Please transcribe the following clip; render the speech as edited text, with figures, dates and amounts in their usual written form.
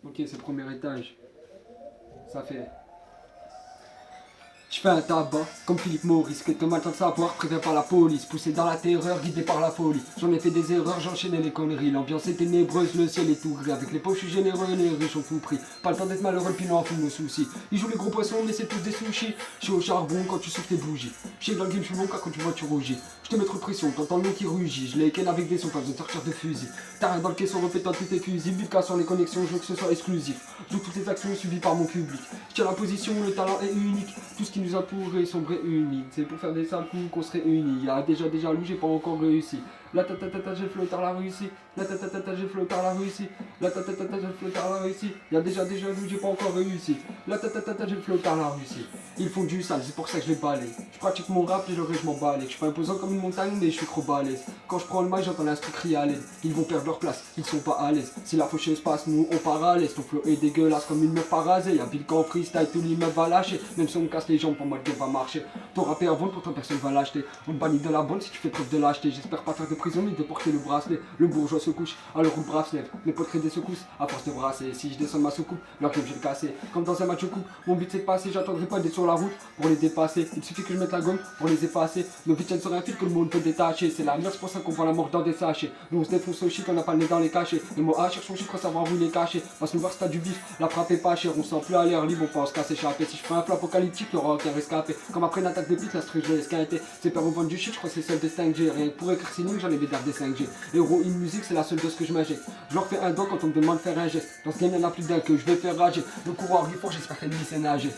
Ok, c'est le premier étage. Ça fait. Je fais un tabac, comme Philippe Maurice, que mal temps de savoir, prévient par la police, poussé dans la terreur, guidé par la folie. J'en ai fait des erreurs, j'enchaînais les conneries, l'ambiance est ténébreuse, le ciel est tout gris. Avec les pauvres, je suis généreux, les riches ont tout pris. Pas le temps d'être malheureux, puis non, fout nos soucis. Ils jouent les gros poissons, mais c'est tous des sushis. Je suis au charbon quand tu souffles tes bougies. Je sais que dans le game, je suis bon car quand tu vois, tu rougis. Je te mets trop de pression, t'entends le nom qui rugit. Je les ken avec des sons, pas besoin de sortir de fusil. T'as rien dans le caisson, répétant tous tes fusils. But sur les connexions, je veux que ce soit exclusif. Je joue toutes les actions suivies par mon public. Je tiens la position, le talent est unique. Tout ce qui nous entoure est sombre et unique. C'est pour faire des sales coups qu'on se réunit. Il y a déjà loup, j'ai pas encore réussi. La ta ta ta ta, j'ai flotté la Russie. La ta ta ta ta, j'ai flotté la Russie. La ta ta ta ta, j'ai flotté la Russie. Il y a déjà loup, j'ai pas encore réussi. La ta ta ta ta, j'ai flotté la Russie. Ils font du sale, c'est pour ça que je les balaye. Je pratique mon rap et le reste je m'en balais. Je suis pas imposant comme une montagne, mais je suis trop balèze. Quand je prends le mic, j'entends l'instru crier à l'aise. Ils vont perdre leur place, ils sont pas à l'aise. Si la faucheuse passe, nous on part à l'aise. Ton flow est dégueulasse comme une meuf parasée. Y'a Bill qu'en freestyle, tout l'immeuble va lâcher. Même si on me casse les jambes, pour moi le game va marcher. Ton rap est à vendre, pourtant personne va l'acheter. On te bannit de la bande si tu fais preuve de lâcheté. J'espère pas faire de prison, mais de porter le bracelet. Le bourgeois se couche, alors le bras se lève. Mes potes créent des secousses à force de brasser. Si je descends ma soucoupe, leur game je vais le casser. Comme dans un match de coupe, mon but c'est de passer. J'attendrai pas d'être sur la route pour les dépasser. Il suffit que je mette la gomme pour les effacer. Nos vies tiennent sur un fil que le monde peut détacher. C'est la merde, c'est pour ça qu'on voit la mort dans des sachets. Nous on se défonce au shit, on n'a pas le nez dans les cachets. Le mot A cherche son chiffre, savoir où il est caché. Passe nous voir si t'as du bif, la frappe est pas chère. On sent plus à l'air libre, on pense qu'à s'échapper. Si je prends un flop apocalyptique, le rock est rescapé. Comme après une attaque de piste, la structure je l'ai esquinté. C'est peur au vent du shit, je crois que c'est celle des 5G. Rien que pour écrire signing, j'en ai des dards des 5G. Héroïne musique, c'est la seule dose que je m'injecte. Je leur fais un don quand on me demande de faire un geste. Dans ce game, y'en a plus d'un que je vais faire rager. Le courroie fort, j'espère qu'elle sait nager.